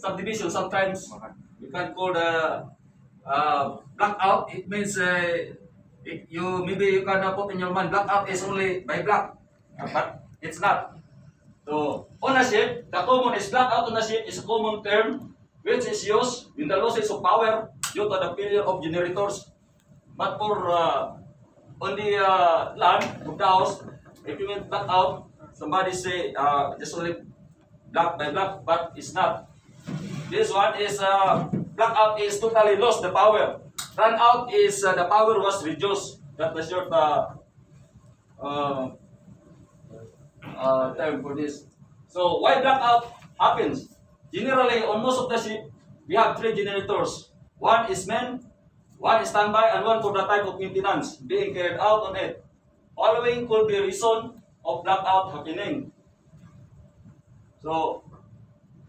subdivision, sometimes you can call the blackout. It means maybe you can put in your mind blackout is only by black, but it's not. So on a ship, the common is blackout on a ship is a common term which is used when the losses of power due to the failure of generators. But for on the land of the house, if you mean blackout, somebody say just only black by black, but it's not. This one is blackout is totally lost the power. Run out is the power was reduced. That's the short term for this. So why blackout happens? Generally, on most of the ship, we have 3 generators. One is main, one is standby, and one for the type of maintenance being carried out on it. Following could be reason of blackout happening. So,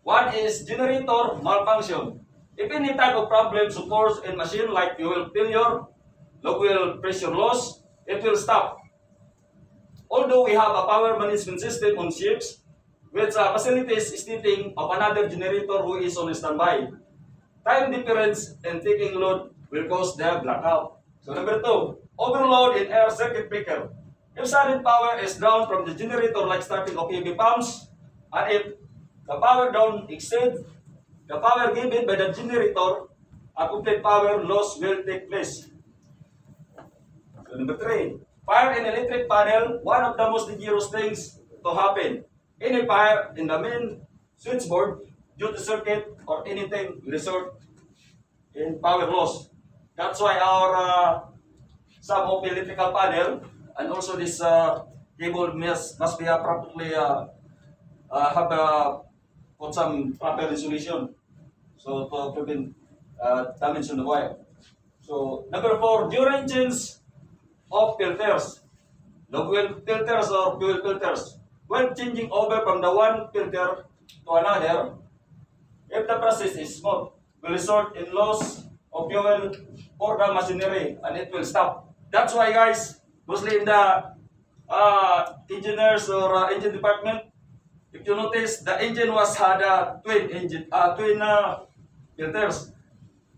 one is generator malfunction. If any type of problems occurs in machine like fuel failure, low oil pressure loss, it will stop. Although we have a power management system on ships, which facilitates starting of another generator who is on standby, time difference in taking load will cause the blackout. So number 2, overload in air circuit breaker. If sudden power is drawn from the generator like starting of heavy pumps, and if the power down exceeds the power given by the generator, a complete power loss will take place. So number 3, fire in electric panel, one of the most dangerous things to happen. Any fire in the main switchboard due to circuit or anything result in power loss. That's why our some of the electrical panel and also this cable must be properly put some proper insulation, so to prevent damage on the wire. So number 4, during change of filters, the oil filters or fuel filters, when changing over from the one filter to another, if the process is smooth, will result in loss of fuel for the machinery and it will stop. That's why, guys, mostly in the engineers or engine department, if you notice, the engine had twin filters.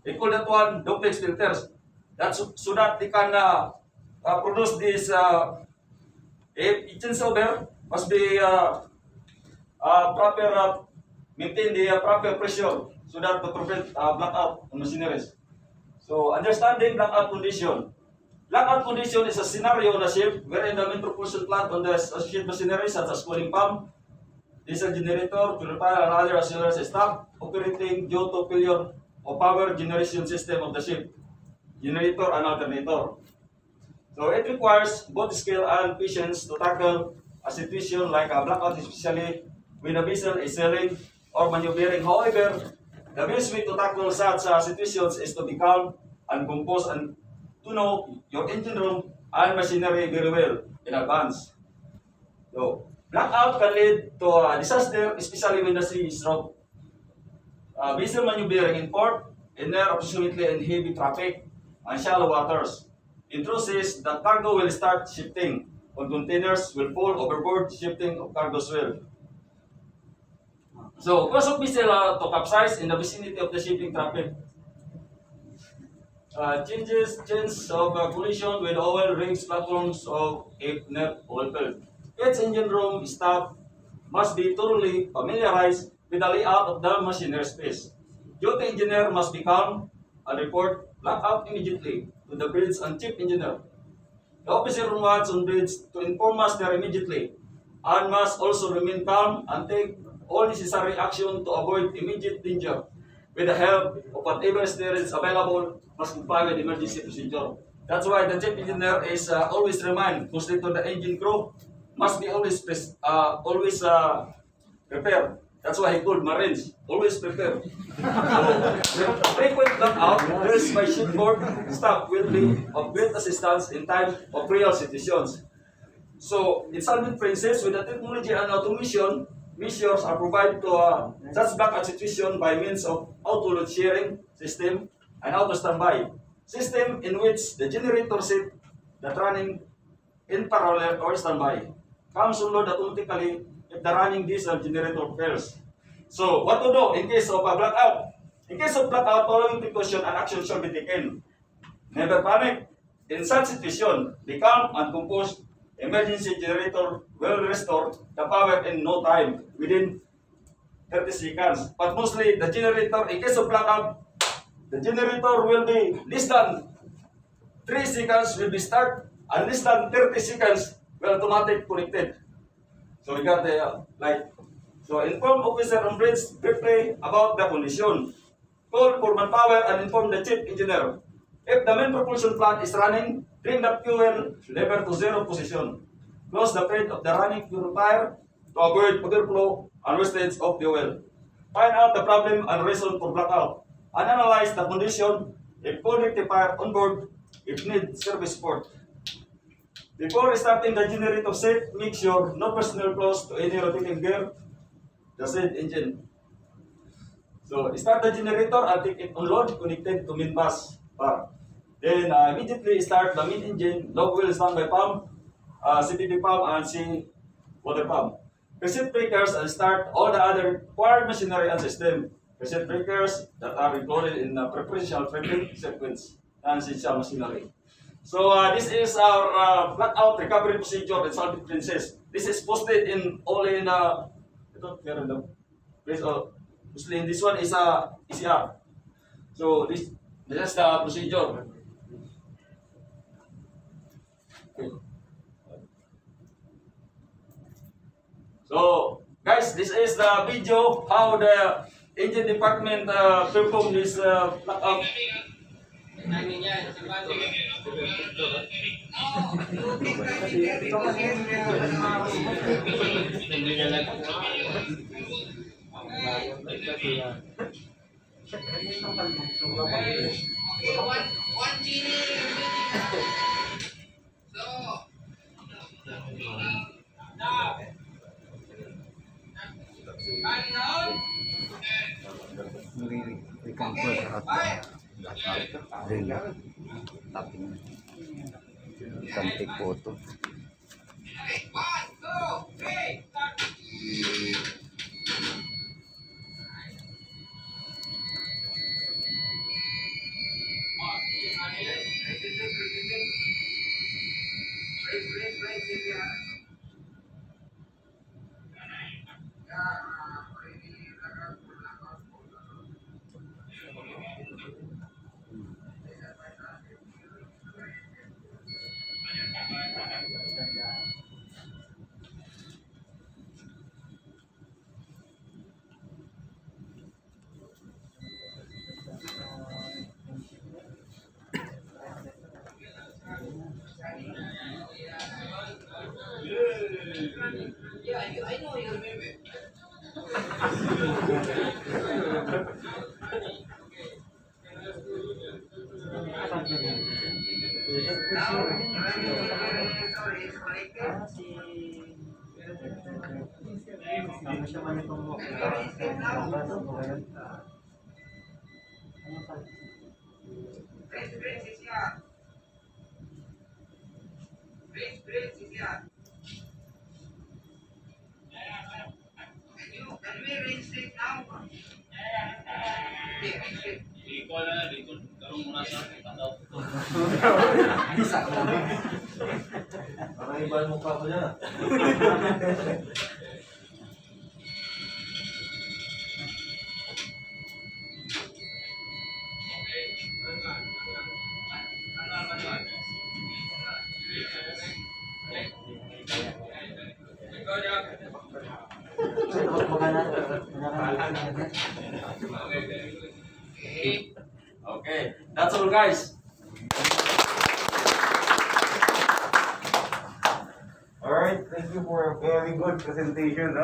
They call that one duplex filters. That's so that they can produce this. If engine over, must be proper maintain the proper pressure so that to prevent blackout on machineries. So understanding blackout condition. Blackout condition is a scenario on a ship wherein the main propulsion plant on the associated machinery such as cooling pump, diesel generator, purifier, and other auxiliaries stop operating due to failure of power generation system of the ship, generator and alternator. So it requires both skill and patience to tackle a situation like a blackout, especially when a vessel is sailing or maneuvering. However, the best way to tackle such situations is to be calm and composed and to know your engine room and machinery very well in advance. So, blackout can lead to a disaster, especially when the sea is rough. Vessel maneuvering in port, in air, approximately in heavy traffic and shallow waters. In truth is, the cargo will start shifting. On containers will fall overboard, shifting of cargo as well. So, cause of vessel to capsize in the vicinity of the shipping traffic. Change of collision with oil rigs, platforms of a net oil field. Each engine room staff must be thoroughly familiarized with the layout of the machinery space. Duty engineer must be calm and report blackout immediately to the bridge and chief engineer. The officer on watch on bridge to inform master immediately and must also remain calm and take all necessary action to avoid immediate danger. With the help of whatever there is available, must comply with emergency procedure. That's why the chief engineer is always remind, mostly to the engine crew, must be always prepared. That's why he called Marines, always prepared. So, frequent blackout, dress by shipboard staff will be of great assistance in time of real situations. So, in some differences with the technology and automation, measures are provided to such blackout situation by means of auto-load sharing system and auto standby system in which the generator set that running in parallel or standby comes on load automatically if the running diesel generator fails. So, what to do in case of a blackout? In case of blackout, following precaution and action shall be taken. Never panic. In such situation, be calm and composed. Emergency generator will restore the power in no time, within 30 seconds. But mostly, the generator, in case of blackout, the generator will be less than 3 seconds will be start, and less than 30 seconds will automatic connected. So we got the light. So inform officer on bridge briefly about the condition. Call for manpower and inform the chief engineer. If the main propulsion plant is running, bring the fuel lever to zero position. Close the plate of the running purifier to avoid overflow and wastage of fuel. Find out the problem and reason for blackout. And analyze the condition. If full rectifier on board, if need service support. Before starting the generator set, make sure no personnel close to any rotating gear, the said engine. So start the generator and take it on load connected to main bus bar. Then immediately start the main engine, log wheel standby pump, CPP pump, and C water pump. Preset breakers and start all the other required machinery and system. Preset breakers that are included in the preparation tripping sequence and essential machinery. So this is our blackout recovery procedure in Salted Princess. This is posted in only in mostly in this one is ECR. So this is the procedure. Okay. So guys, this is the video how the engine department perform this blackout. Cantik foto. Yeah, I know you remember. Parang iba yung mukha ko dyan. Okay, that's all guys. Alright, thank you for a very good presentation.